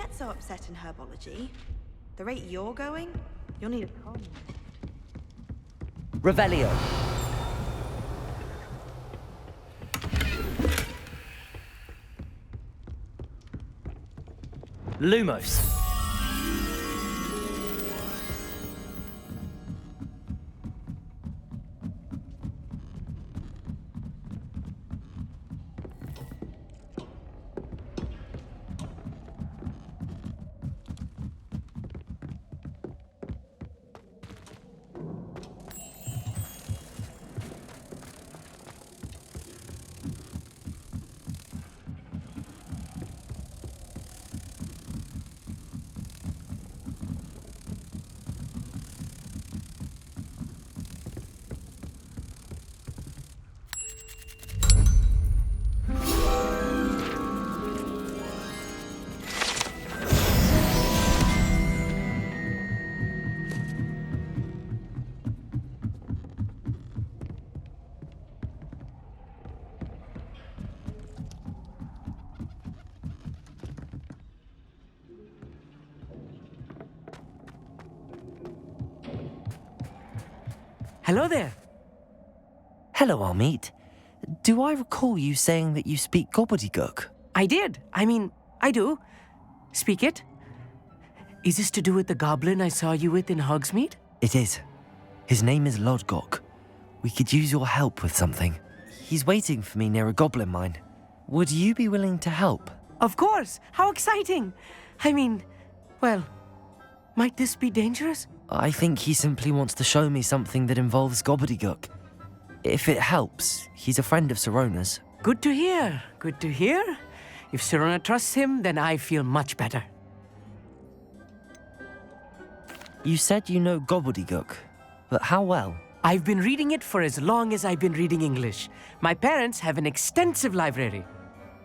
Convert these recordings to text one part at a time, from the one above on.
get so upset in herbology. The rate you're going, you'll need a calm. Revelio. Lumos. Hello there. Hello, Armeet. Do I recall you saying that you speak Gobbledegook? I did. I do. Speak it. Is this to do with the goblin I saw you with in Hogsmeade? It is. His name is Lodgok. We could use your help with something. He's waiting for me near a goblin mine. Would you be willing to help? Of course. How exciting. Well, might this be dangerous? I think he simply wants to show me something that involves Gobbledegook. If it helps, he's a friend of Sirona's. Good to hear. Good to hear. If Sirona trusts him, then I feel much better. You said you know Gobbledegook, but how well? I've been reading it for as long as I've been reading English. My parents have an extensive library.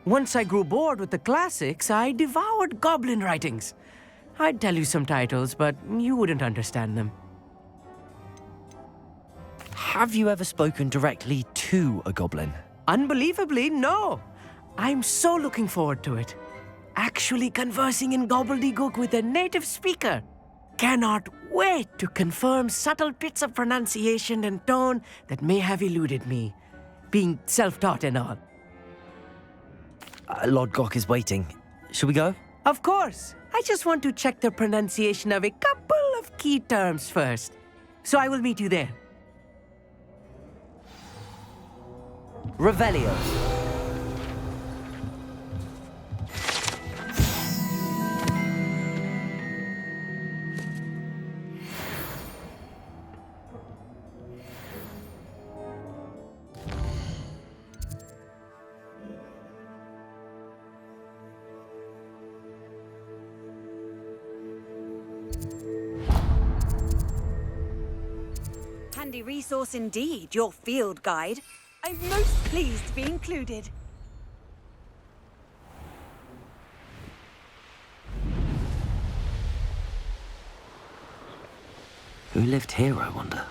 Once I grew bored with the classics, I devoured goblin writings. I'd tell you some titles, but you wouldn't understand them. Have you ever spoken directly to a goblin? Unbelievably, no. I'm so looking forward to it. Actually conversing in gobbledygook with a native speaker. Cannot wait to confirm subtle bits of pronunciation and tone that may have eluded me, being self-taught and all. Lodgok is waiting. Shall we go? Of course. I just want to check the pronunciation of a couple of key terms first. So I will meet you there. Revelio. Handy resource indeed, your field guide. I'm most pleased to be included. Who lived here, I wonder?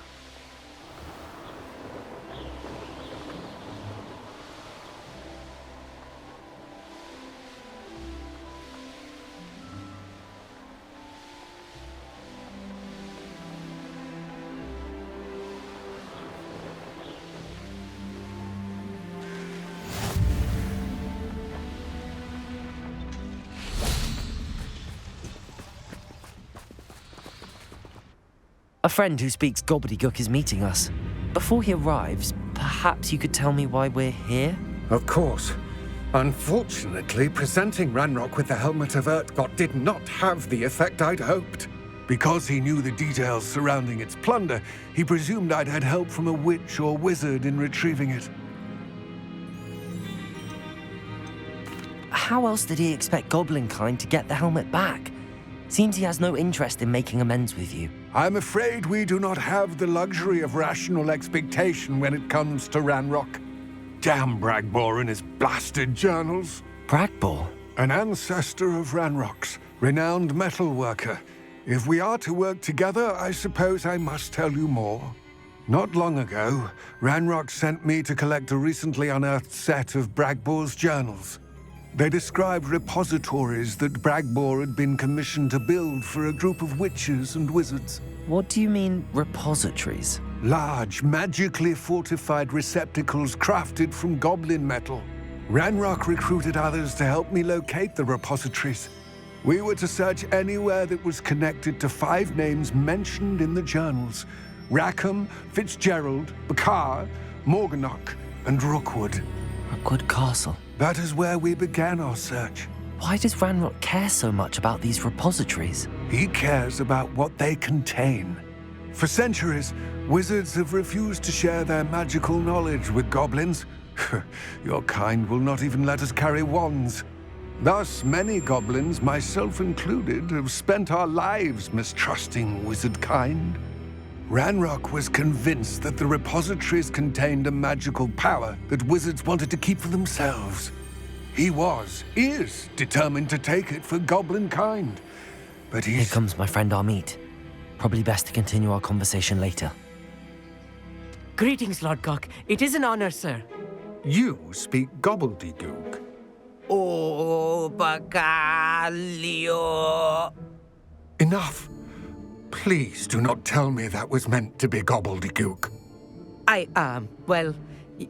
A friend who speaks Gobbledegook is meeting us. Before he arrives, perhaps you could tell me why we're here? Of course. Unfortunately, presenting Ranrock with the Helmet of Urtkot did not have the effect I'd hoped. Because he knew the details surrounding its plunder, he presumed I'd had help from a witch or wizard in retrieving it. How else did he expect Goblinkind to get the helmet back? Seems he has no interest in making amends with you. I'm afraid we do not have the luxury of rational expectation when it comes to Ranrock. Damn Bragbor and his blasted journals. Bragbor? An ancestor of Ranrock's, renowned metalworker. If we are to work together, I suppose I must tell you more. Not long ago, Ranrock sent me to collect a recently unearthed set of Bragbor's journals. They described repositories that Bragbor had been commissioned to build for a group of witches and wizards. What do you mean, repositories? Large, magically fortified receptacles crafted from goblin metal. Ranrock recruited others to help me locate the repositories. We were to search anywhere that was connected to 5 names mentioned in the journals: Rackham, Fitzgerald, Bakar, Morganach, and Rookwood. Rookwood Castle. That is where we began our search. Why does Ranrock care so much about these repositories? He cares about what they contain. For centuries, wizards have refused to share their magical knowledge with goblins. Your kind will not even let us carry wands. Thus, many goblins, myself included, have spent our lives mistrusting wizard kind. Ranrock was convinced that the repositories contained a magical power that wizards wanted to keep for themselves. He is determined to take it for goblin kind. But Here comes my friend Amit. Probably best to continue our conversation later. Greetings, Lord Gok. It is an honor, sir. You speak gobbledygook. Oh, Bagalio. Enough. Please do not tell me that was meant to be gobbledygook.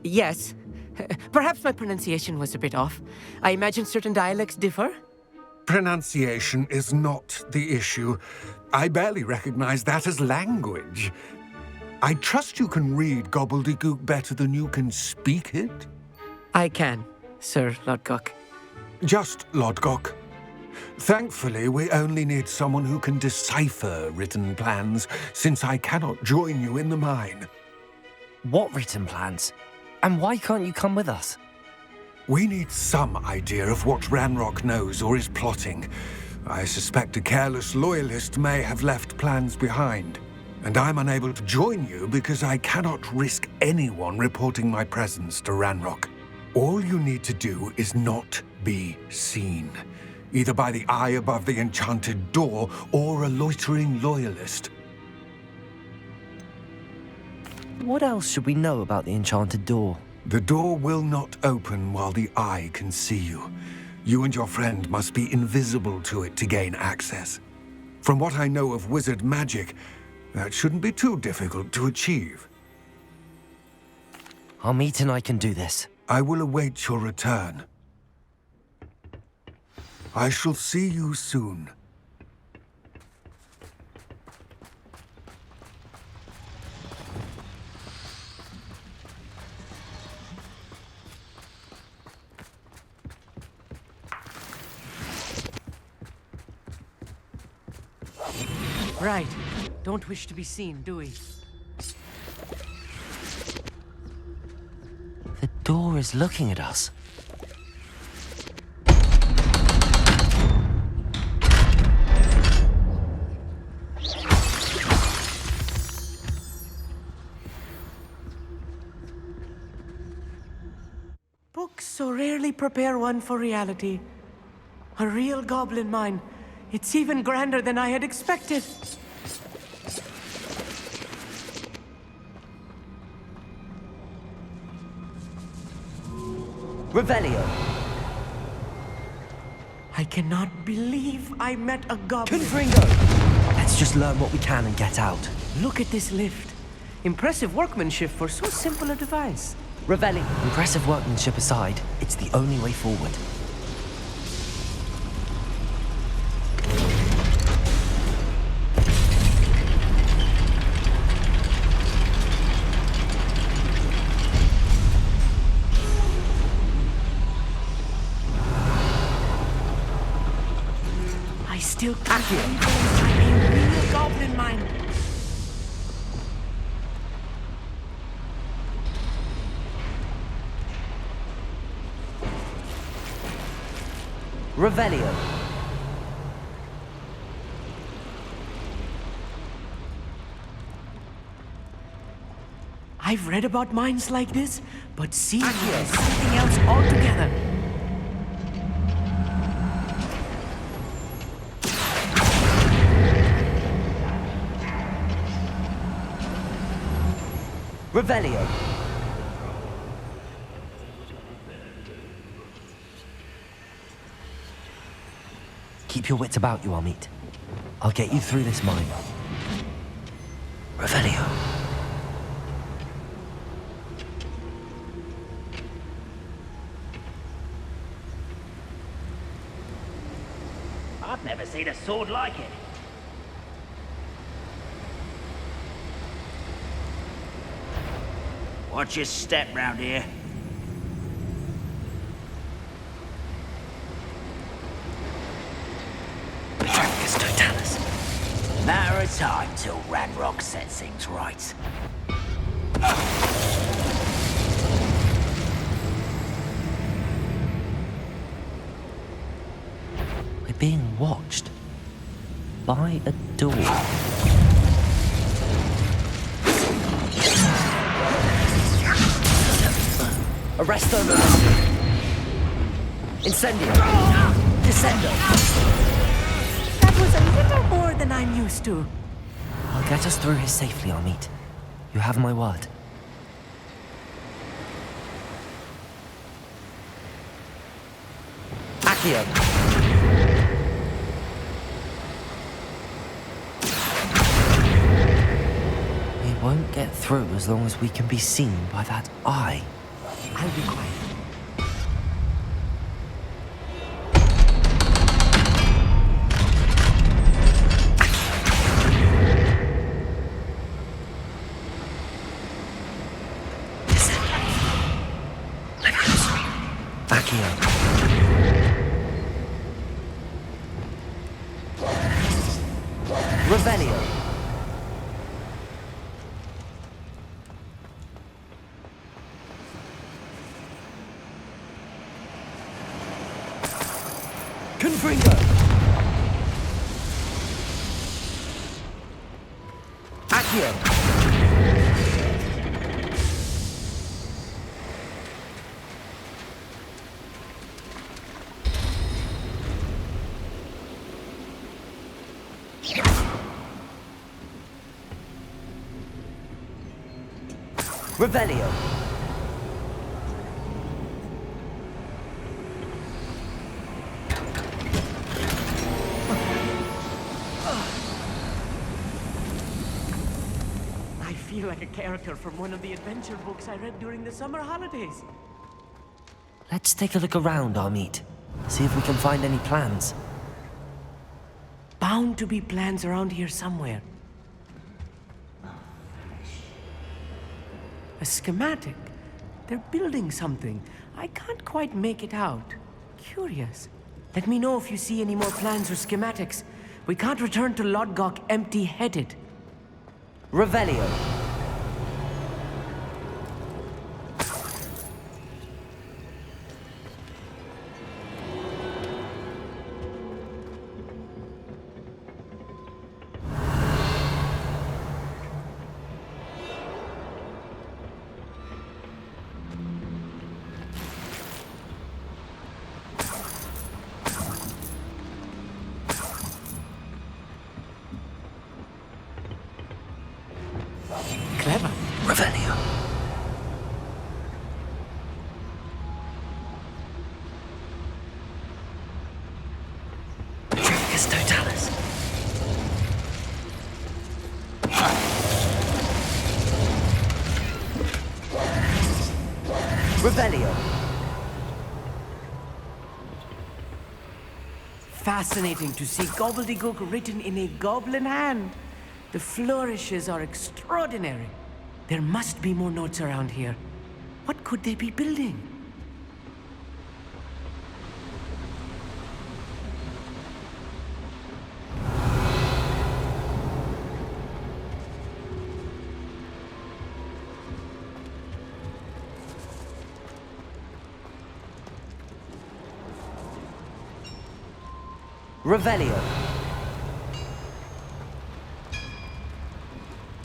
Yes. Perhaps my pronunciation was a bit off. I imagine certain dialects differ. Pronunciation is not the issue. I barely recognize that as language. I trust you can read gobbledygook better than you can speak it? I can, Sir Lord Gok. Just Lord Gok. Thankfully, we only need someone who can decipher written plans, since I cannot join you in the mine. What written plans? And why can't you come with us? We need some idea of what Ranrock knows or is plotting. I suspect a careless loyalist may have left plans behind. And I'm unable to join you because I cannot risk anyone reporting my presence to Ranrock. All you need to do is not be seen, either by the eye above the enchanted door or a loitering loyalist. What else should we know about the enchanted door? The door will not open while the eye can see you. You and your friend must be invisible to it to gain access. From what I know of wizard magic, that shouldn't be too difficult to achieve. Amit and I can do this. I will await your return. I shall see you soon. Right. Don't wish to be seen, do we? The door is looking at us. Books so rarely prepare one for reality. A real goblin mine. It's even grander than I had expected. Revelio. I cannot believe I met a goblin. Confringo! Let's just learn what we can and get out. Look at this lift. Impressive workmanship for so simple a device. Revelio. Impressive workmanship aside, it's the only way forward. I still can't believe I'm a real goblin mine. Revelio. I've read about mines like this, but seeing it is something else altogether. Revelio. Keep your wits about you, Amit. I'll get you through this mine. Revelio. I've never seen a sword like it. Watch your step round here. Matter of time till Ranrock sets things right. We're being watched by a door. Arrest them! Incendio! Descendo! That was a little more than I'm used to. I'll get us through here safely, Amit. You have my word. Accio! We won't get through as long as we can be seen by that eye. I'll be quiet. Accio. Revelio. Confringo. Accio. Revelio. I feel like a character from one of the adventure books I read during the summer holidays. Let's take a look around, Amit. See if we can find any plans. Bound to be plans around here somewhere. A schematic. They're building something. I can't quite make it out. Curious. Let me know if you see any more plans or schematics. We can't return to Lodgok empty-headed. Revelio. Clever. Revelio. Tricus totalis. Revelio. Fascinating to see gobbledygook written in a goblin hand. The flourishes are extraordinary. There must be more notes around here. What could they be building? Revelio.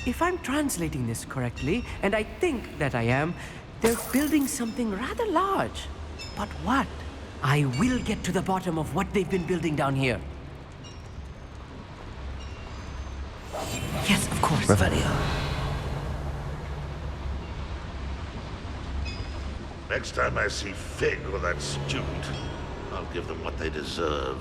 If I'm translating this correctly, and I think that I am, they're building something rather large. But what? I will get to the bottom of what they've been building down here. Yes, of course. Revelio. Next time I see Fig or that student, I'll give them what they deserve.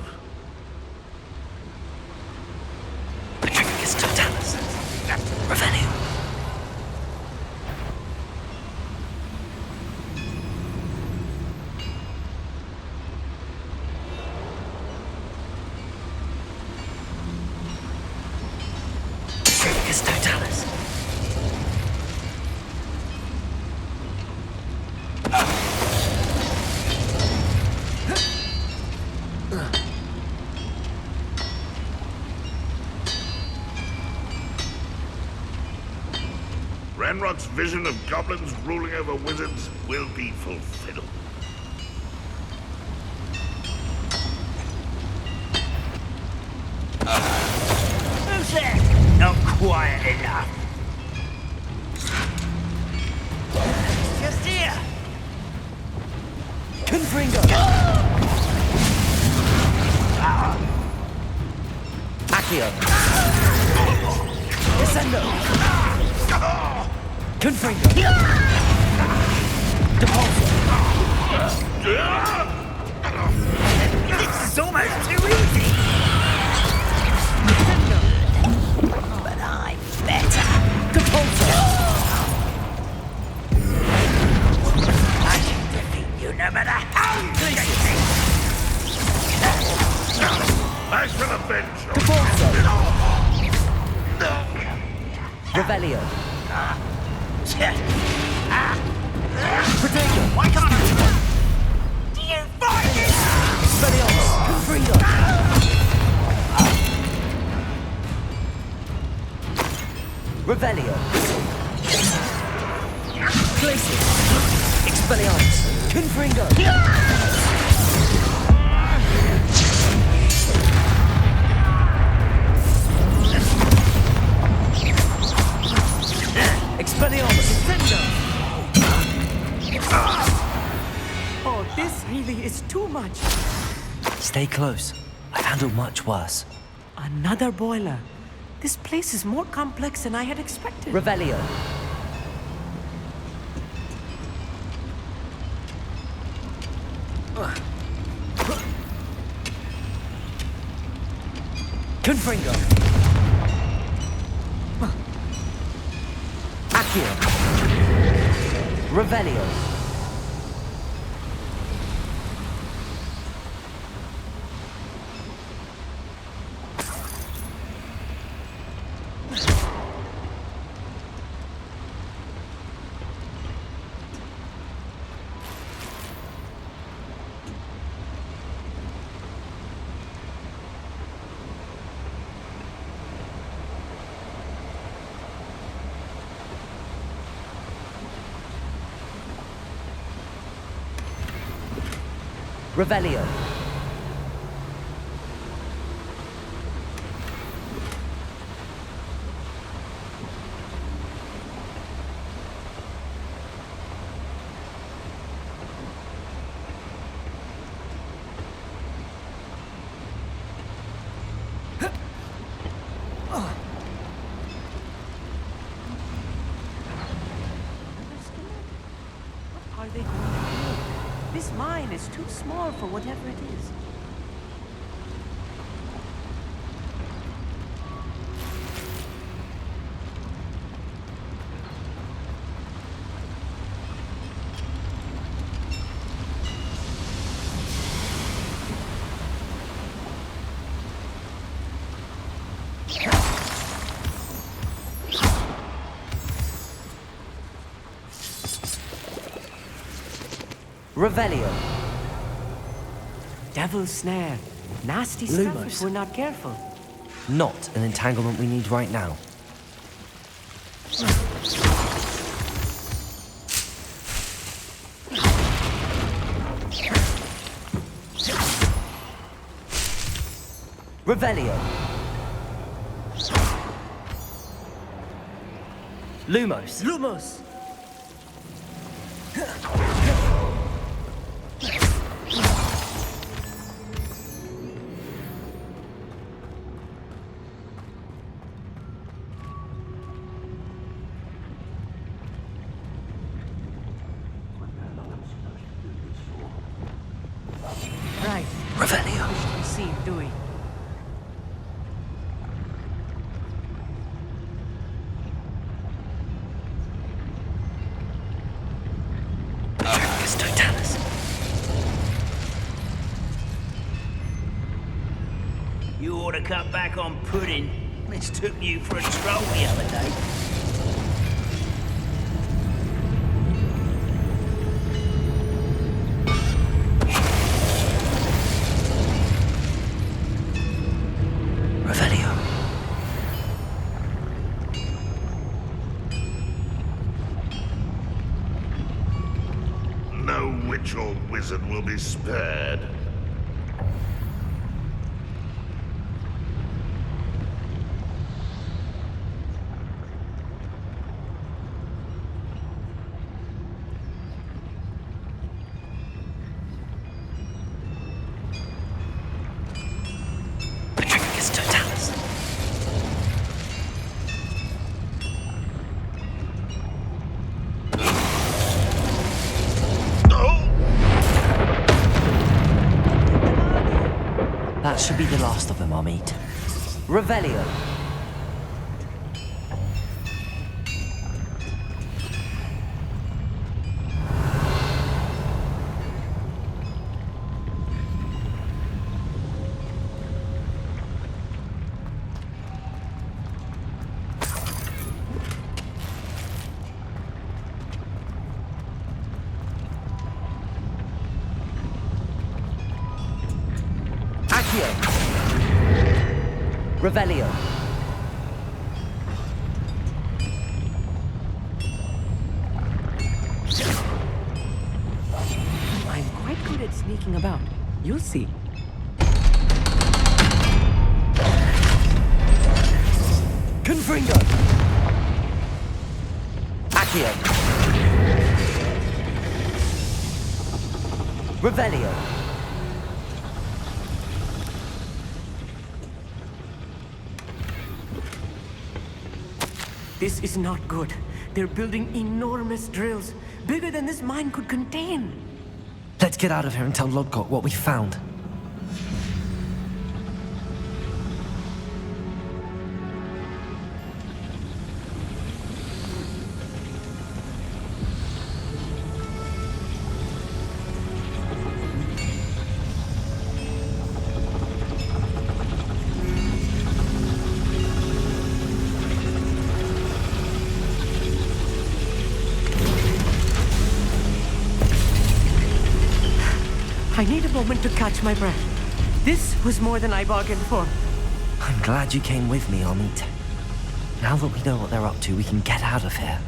Ranrock's vision of goblins ruling over wizards will be fulfilled. Who's there? Not quiet enough. Just here. Confringo! Accio! Descendo! Confringo! Depulso! This is almost too easy. But I'm better. Depulso! I can defeat you no matter how you chase me. As for the bench, Depulso! Revelio! Protego! Why can't I? Do you find it? Spellions! Confringo! Revelio! Glacius! Expelliarmus! Confringo! Expelliarmus! Oh, this really is too much. Stay close. I've handled much worse. Another boiler. This place is more complex than I had expected. Revelio! Confringo! Accio! Revelio! Revelio! What are they going to do? This mine is too small for whatever it is. Revelio! Devil's snare. Nasty stuff Lumos. if we're not careful. Not an entanglement we need right now. Revelio! Lumos! Lumos! Right. Revelio! What should we see him doing? Totalis! You ought to cut back on pudding. Mistook you for a troll the other day. Revelio! wizard will be spared. That should be the last of them, I'll meet. Revelio. Revelio. I'm quite good at sneaking about. You'll see. Confringo. Accio. Revelio. This is not good. They're building enormous drills, bigger than this mine could contain. Let's get out of here and tell Lodgok what we found. I need a moment to catch my breath. This was more than I bargained for. I'm glad you came with me, Amit. Now that we know what they're up to, we can get out of here.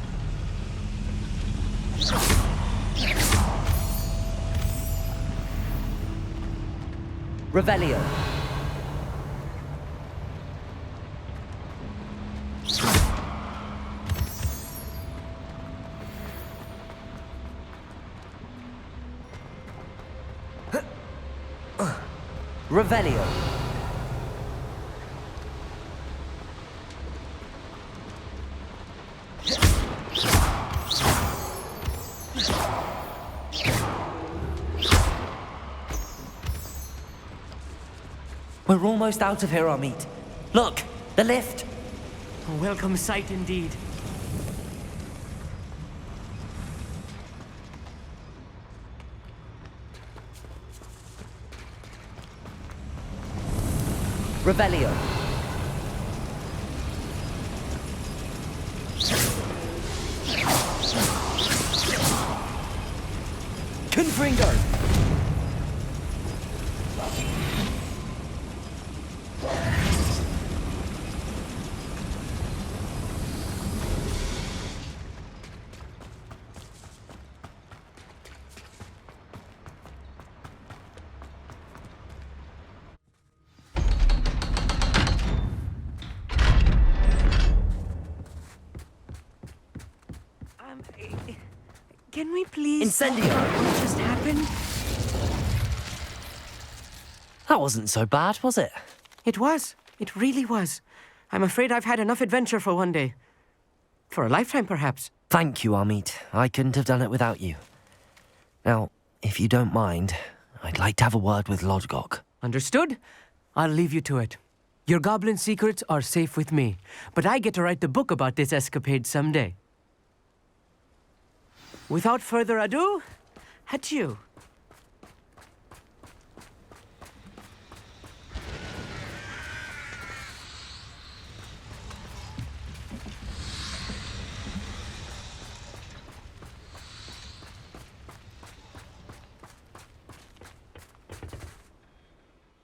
Revelio. Revelio. We're almost out of here, Amit. Look, the lift. A welcome sight indeed. Revelio. Confringo. Can we please... Incendio! What just happened? That wasn't so bad, was it? It was. It really was. I'm afraid I've had enough adventure for one day. For a lifetime, perhaps. Thank you, Amit. I couldn't have done it without you. Now, if you don't mind, I'd like to have a word with Lodgok. Understood? I'll leave you to it. Your goblin secrets are safe with me, but I get to write the book about this escapade someday. Without further ado, adieu.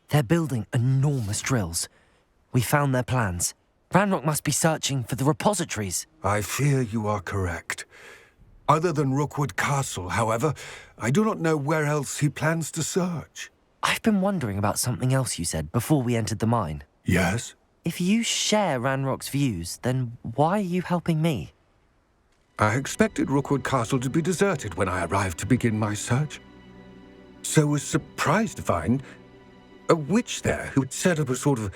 They're building enormous drills. We found their plans. Ranrock must be searching for the repositories. I fear you are correct. Other than Rookwood Castle, however, I do not know where else he plans to search. I've been wondering about something else you said before we entered the mine. Yes? If you share Ranrock's views, then why are you helping me? I expected Rookwood Castle to be deserted when I arrived to begin my search. So was surprised to find a witch there who had set up a sort of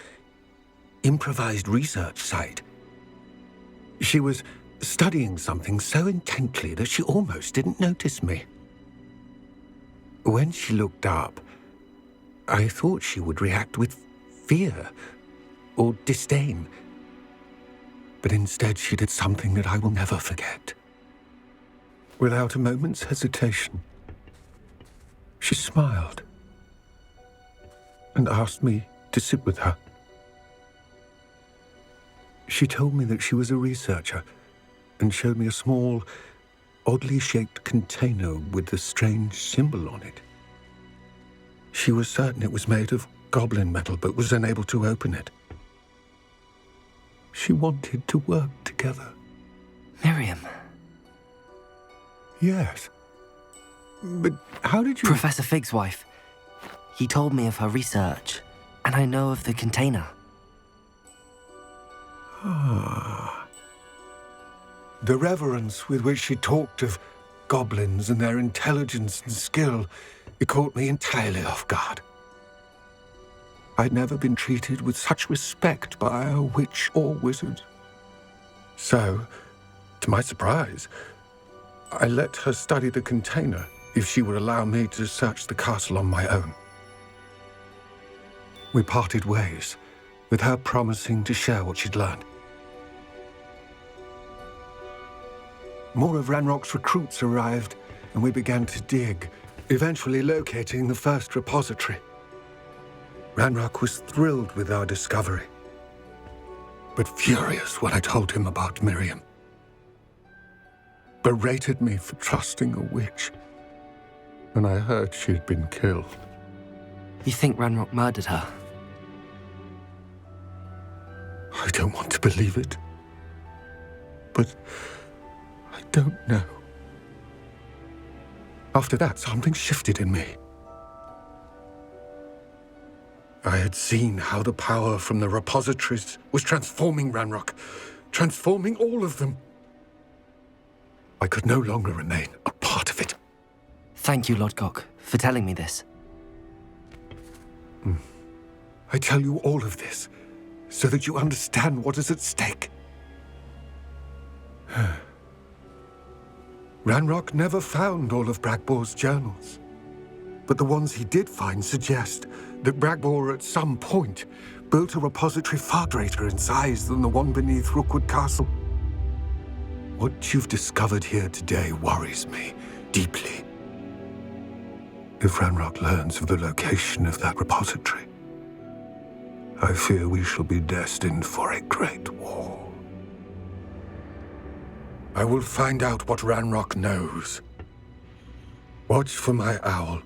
improvised research site. She was studying something so intently that she almost didn't notice me. When she looked up, I thought she would react with fear or disdain. But instead she did something that I will never forget. Without a moment's hesitation, she smiled and asked me to sit with her. She told me that she was a researcher and showed me a small, oddly shaped container with a strange symbol on it. She was certain it was made of goblin metal, but was unable to open it. She wanted to work together. Miriam. Yes. But how did you... Professor Fig's wife. He told me of her research, and I know of the container. Ah. The reverence with which she talked of goblins and their intelligence and skill, it caught me entirely off guard. I'd never been treated with such respect by a witch or wizard. So, to my surprise, I let her study the container if she would allow me to search the castle on my own. We parted ways, with her promising to share what she'd learned. More of Ranrock's recruits arrived, and we began to dig, eventually locating the first repository. Ranrock was thrilled with our discovery, but furious when I told him about Miriam. Berated me for trusting a witch, and I heard she'd been killed. You think Ranrock murdered her? I don't want to believe it, but I don't know. After that, something shifted in me. I had seen how the power from the repositories was transforming Ranrock, transforming all of them. I could no longer remain a part of it. Thank you, Lodgok, for telling me this. I tell you all of this so that you understand what is at stake. Ranrock never found all of Bragbor's journals, but the ones he did find suggest that Bragbor at some point built a repository far greater in size than the one beneath Rookwood Castle. What you've discovered here today worries me deeply. If Ranrock learns of the location of that repository, I fear we shall be destined for a great war. I will find out what Ranrock knows. Watch for my owl.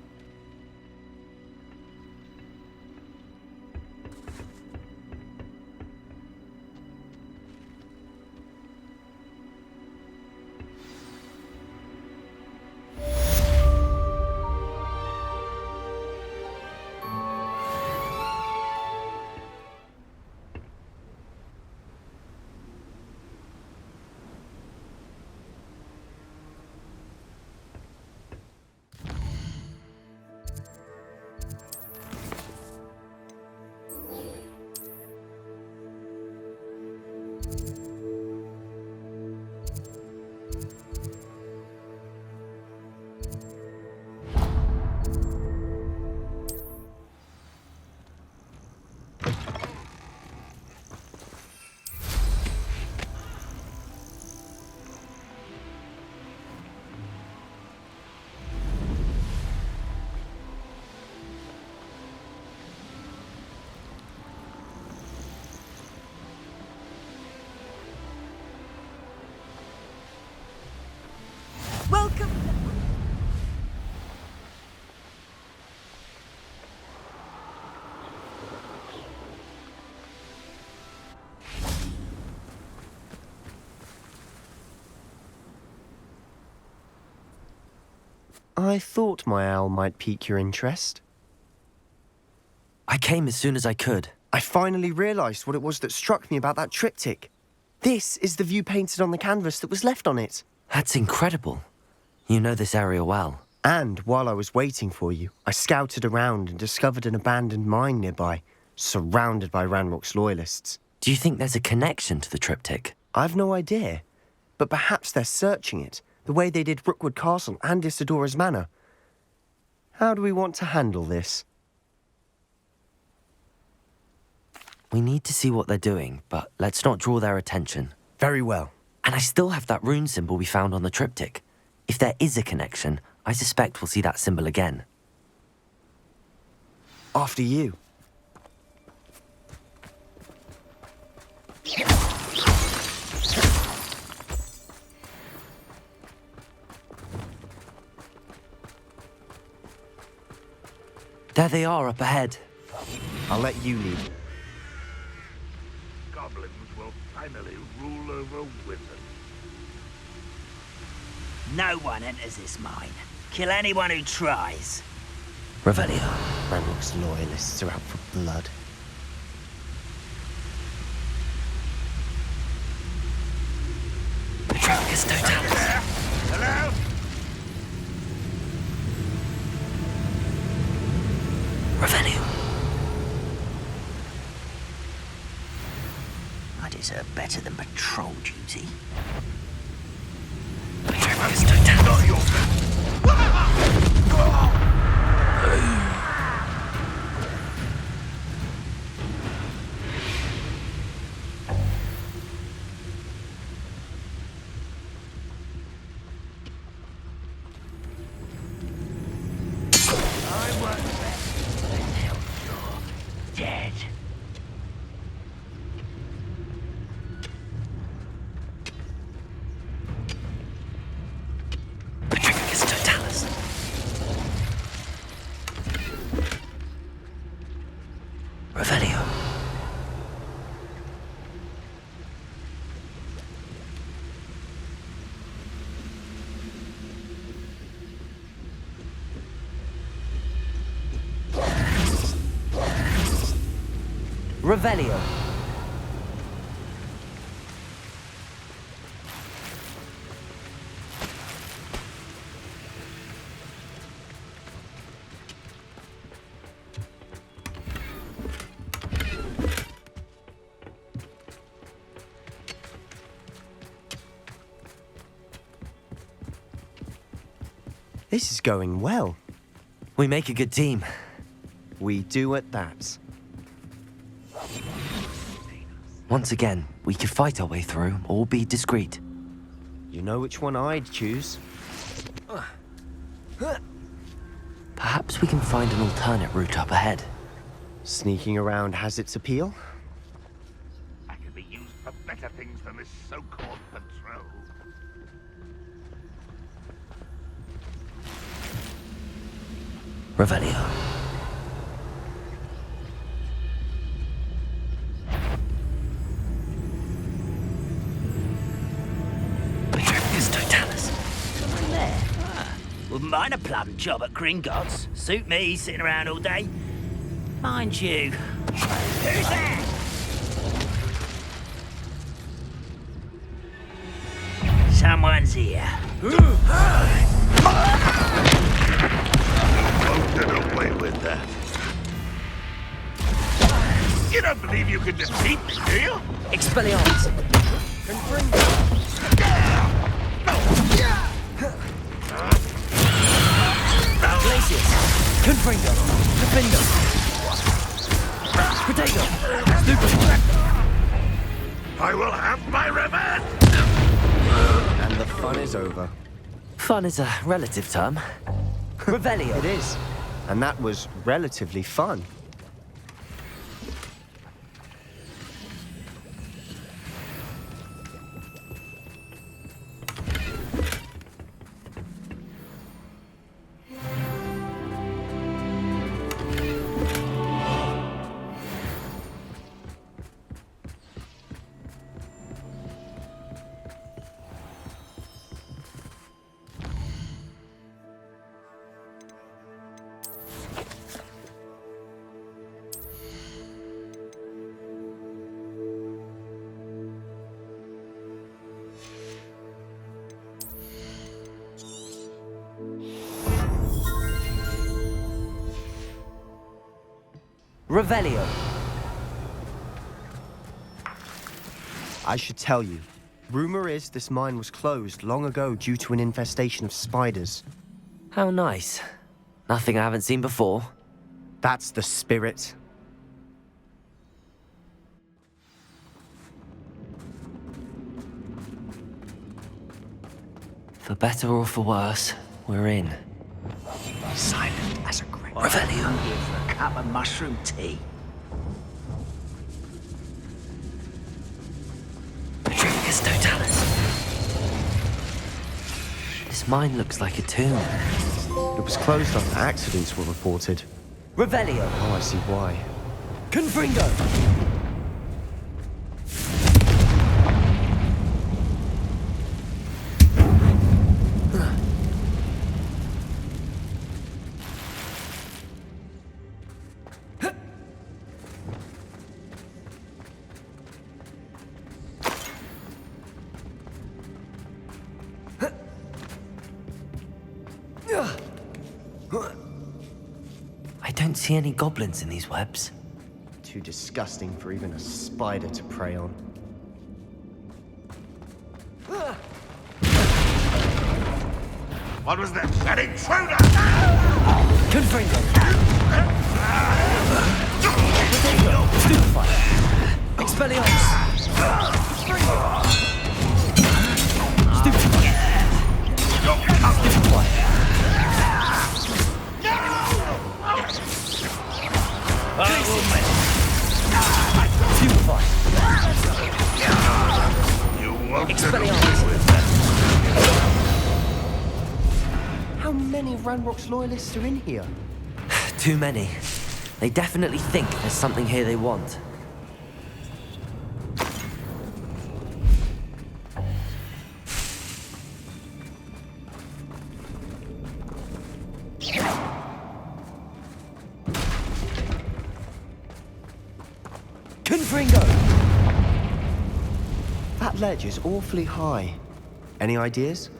I thought my owl might pique your interest. I came as soon as I could. I finally realised what it was that struck me about that triptych. This is the view painted on the canvas that was left on it. That's incredible. You know this area well. And while I was waiting for you, I scouted around and discovered an abandoned mine nearby, surrounded by Ranrock's loyalists. Do you think there's a connection to the triptych? I've no idea, but perhaps they're searching it, the way they did Rookwood Castle and Isidora's Manor. How do we want to handle this? We need to see what they're doing, but let's not draw their attention. Very well. And I still have that rune symbol we found on the triptych. If there is a connection, I suspect we'll see that symbol again. After you. There they are up ahead. I'll let you lead. Goblins will finally rule over wizards. No one enters this mine. Kill anyone who tries. Revelio. Ranrock's loyalists are out for blood. Petrarchus Totalis. Hello? Revelio. I deserve better than patrol duty. Petrarchus Totalis. Not your best. I was until you're dead. Petrarchus Totalis. Revelio. Revelio. This is going well. We make a good team. We do at that. Once again, we could fight our way through or be discreet. You know which one I'd choose. Perhaps we can find an alternate route up ahead. Sneaking around has its appeal. I could be used for better things than this so-called patrol. Revelio. Petrarchus Totalis. Someone there. Wouldn't mind a plum job at Gringotts. Suit me, sitting around all day. Mind you. Who's there? Someone's here. Won't get away with that. You don't believe you can defeat me, do you? Expelliarmus. Glacius. Confringo. Defindo. Potato. Stupid. I will have my revenge! And the fun is over. Fun is a relative term. Revelio. It is. And that was relatively fun. Revelio. I should tell you. Rumor is this mine was closed long ago due to an infestation of spiders. How nice. Nothing I haven't seen before. That's the spirit. For better or for worse, we're in. Silent as a grave. Revelio. Give a cup of mushroom tea. Patricius Totalis. This mine looks like a tomb. It was closed after accidents were reported. Revelio. Oh, I see why. Confringo. I don't see any goblins in these webs. Too disgusting for even a spider to prey on. What was that? An intruder! Confringo. Stupefied. Expelliarmus. Stupefied. Stupefied. Stupefied. You won't Expelliarmus. How many Ranrock's loyalists are in here? Too many. They definitely think there's something here they want. Confringo! That ledge is awfully high. Any ideas?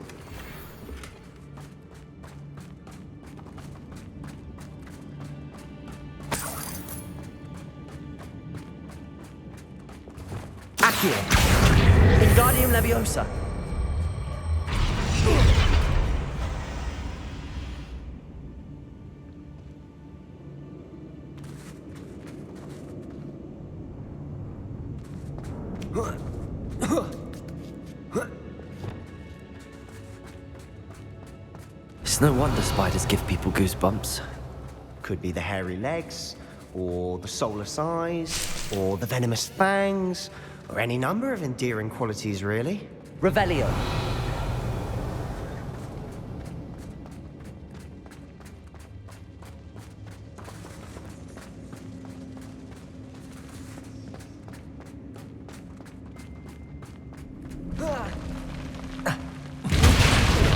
Accio. Wingardium Leviosa. It's no wonder spiders give people goosebumps. Could be the hairy legs, or the soulless eyes, or the venomous fangs, or any number of endearing qualities, really. Revelio.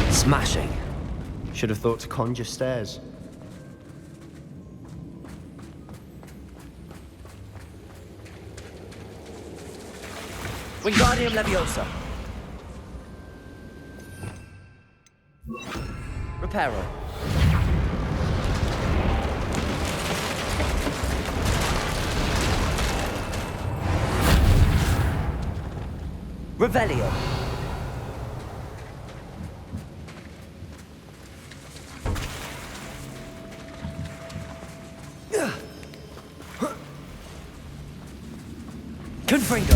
Smashing. Should have thought to conjure stairs. Wingardium Leviosa. Reparo. Revelio. Confringo.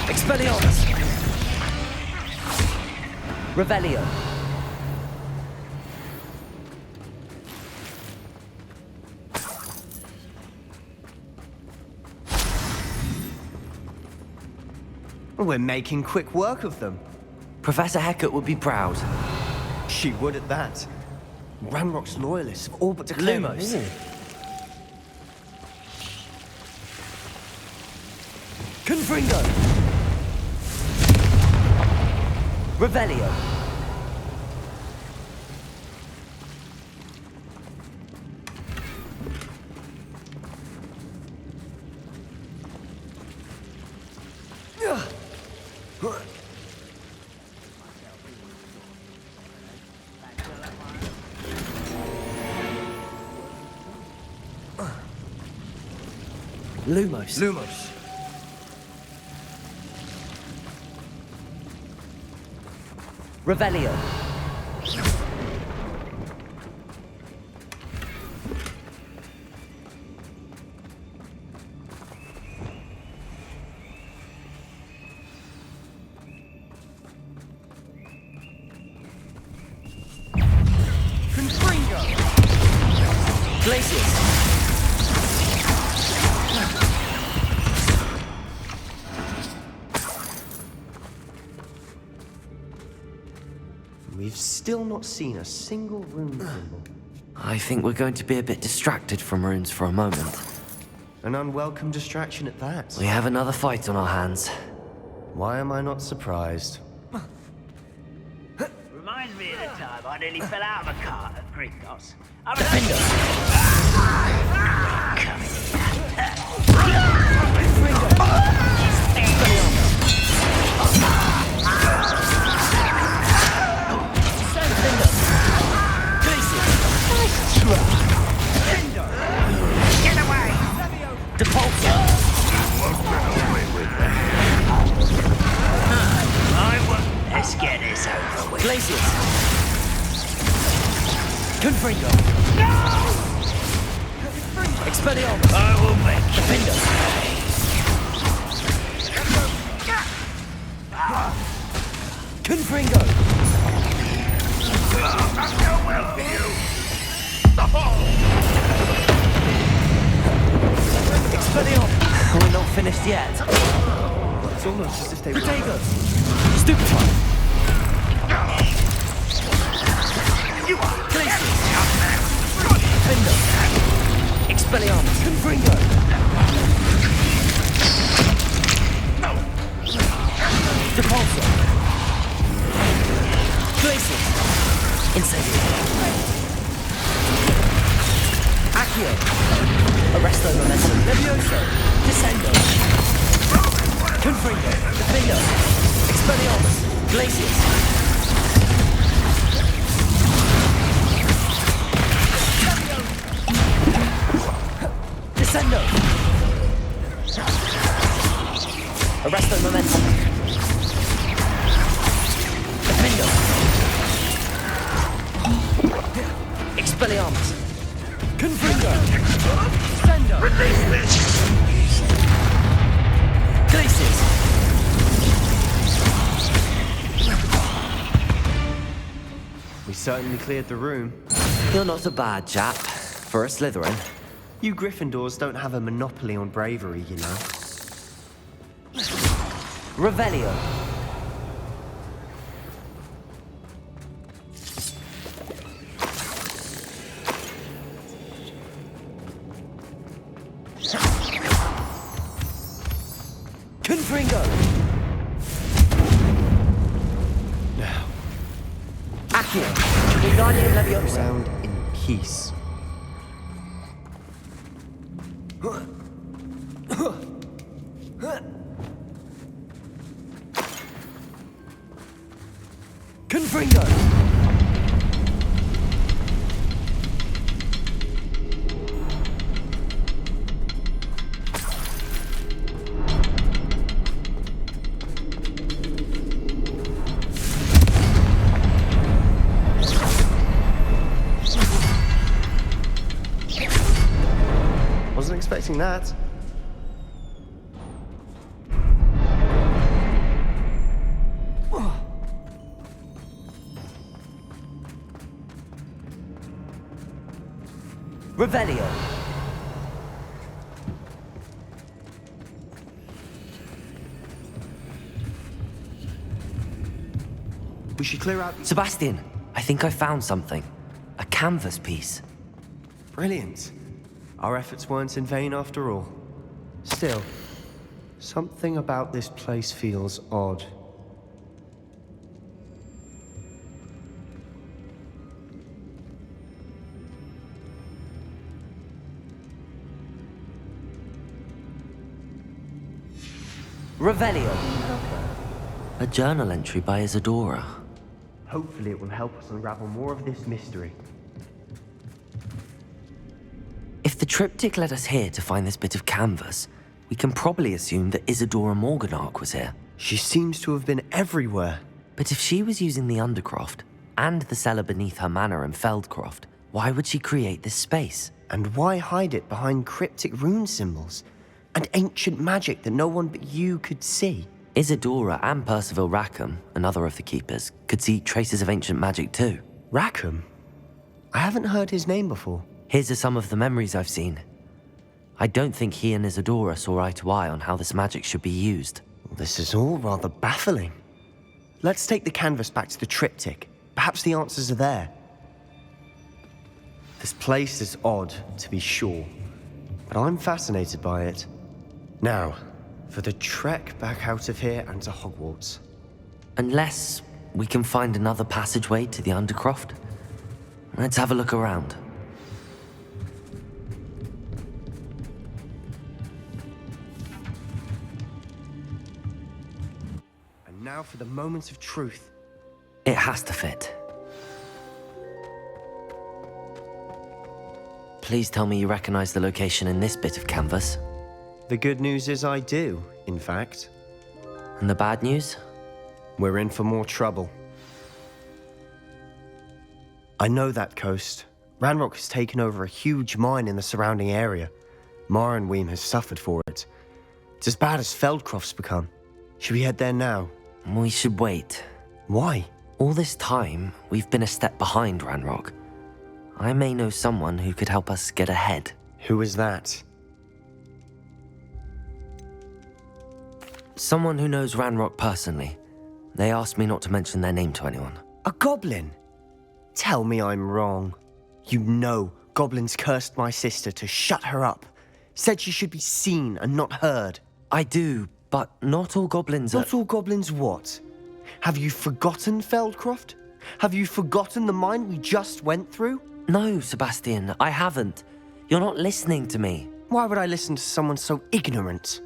Expelliarmus. Revelio. We're making quick work of them. Professor Hecat would be proud. She would at that. Ranrock's loyalists have all but declared war. Confringo! Revelio! Lumos. Revelio. Confringo. Glacius. We've still not seen a single rune symbol. I think we're going to be a bit distracted from runes for a moment. An unwelcome distraction at that. We have another fight on our hands. Why am I not surprised? Reminds me of the time I nearly fell out of a cart at Gringotts. Let's get this over with. Glacius! Confringo! No! Expelliarmus! I will make you. Defender! Confringo! I'll welcome you. Expelliarmus! We're not finished yet. It's almost as if they were... Protego! Stupefy! Glacius! Defender! Expelliarmus! Confringo! Depulso! Glacius! Incendiary! Accio! Arresto Momentum! Levioso! Descendo! Confringo! Defender! Expelliarmus! Glacius! Descendo! Arresto Momentum! Defendo! Expelliarmus! Confringo! Descendo! Glacius! We certainly cleared the room. You're not a bad chap for a Slytherin. You Gryffindors don't have a monopoly on bravery, you know. Revelio. Confringo. Now, Accio. Wingardium Leviosa. round in peace. Confringo. Wasn't expecting that. Revelio. We should clear out... Sebastian, I think I found something. A canvas piece. Brilliant. Our efforts weren't in vain after all. Still, something about this place feels odd. Revelio. A journal entry by Isadora. Hopefully it will help us unravel more of this mystery. If the triptych led us here to find this bit of canvas, we can probably assume that Isadora Morganach was here. She seems to have been everywhere. But if she was using the Undercroft and the cellar beneath her manor in Feldcroft, why would she create this space? And why hide it behind cryptic rune symbols and ancient magic that no one but you could see? Isadora and Percival Rackham, another of the keepers, could see traces of ancient magic too. Rackham? I haven't heard his name before. Here's some of the memories I've seen. I don't think he and Isadora saw eye to eye on how this magic should be used. This is all rather baffling. Let's take the canvas back to the triptych. Perhaps the answers are there. This place is odd, to be sure, but I'm fascinated by it. Now, for the trek back out of here and to Hogwarts. Unless we can find another passageway to the Undercroft. Let's have a look around. And now for the moment of truth. It has to fit. Please tell me you recognize the location in this bit of canvas. The good news is I do, in fact. And the bad news? We're in for more trouble. I know that coast. Ranrock has taken over a huge mine in the surrounding area. Marenweem has suffered for it. It's as bad as Feldcroft's become. Should we head there now? We should wait. Why? All this time, we've been a step behind Ranrock. I may know someone who could help us get ahead. Who is that? Someone who knows Ranrock personally. They asked me not to mention their name to anyone. A goblin? Tell me I'm wrong. You know goblins cursed my sister to shut her up. Said she should be seen and not heard. I do, but not all goblins are... Not all goblins what? Have you forgotten Feldcroft? Have you forgotten the mine we just went through? No, Sebastian, I haven't. You're not listening to me. Why would I listen to someone so ignorant?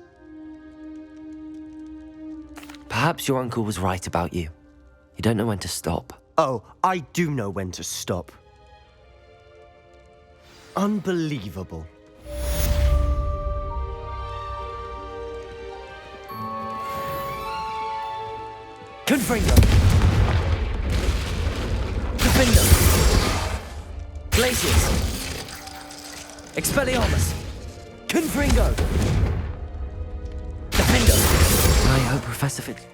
Perhaps your uncle was right about you. You don't know when to stop. Oh, I do know when to stop. Unbelievable. Confringo! Defender! Glacius! Expelliarmus! Confringo! Defender! I hope Professor Fitz...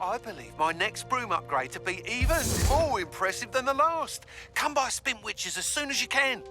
I believe my next broom upgrade to be even more impressive than the last. Come by Spin Witches as soon as you can.